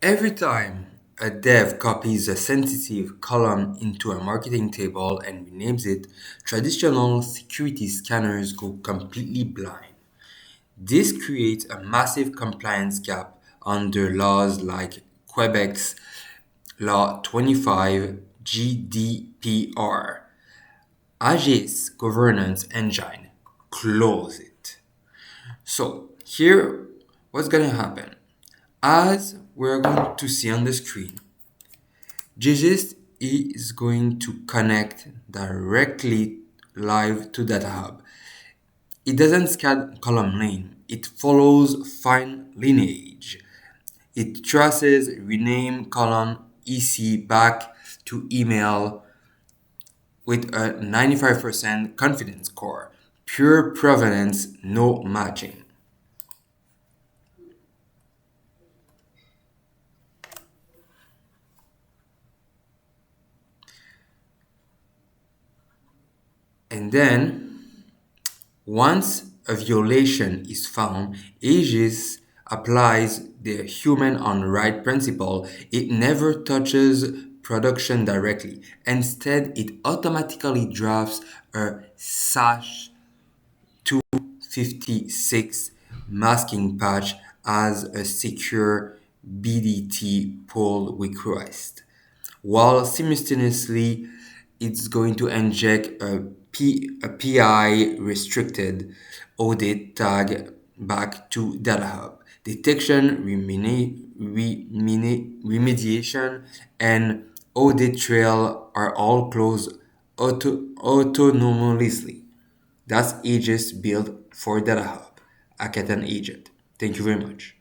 Every time a dev copies a sensitive column into a marketing table and renames it, traditional security scanners go completely blind. This creates a massive compliance gap under laws like Quebec's Law 25 GDPR. AEGIS governance engine close it. So here, what's gonna happen? As we're going to see on the screen, GIS is going to connect directly live to Data Hub. It doesn't scan column name, it follows fine lineage. It traces rename column EC back to email with a 95% confidence score. Pure provenance, no matching. And then, once a violation is found, AEGIS applies the human on right principle. It never touches production directly. Instead, it automatically drafts a SASH 256 masking patch as a secure BDT pull request, while simultaneously it's going to inject a PI restricted audit tag back to Data Hub. Detection, remediation, and audit trail are all closed autonomously. That's Aegis built for Data Hub, Hackathon agent. Thank you very much.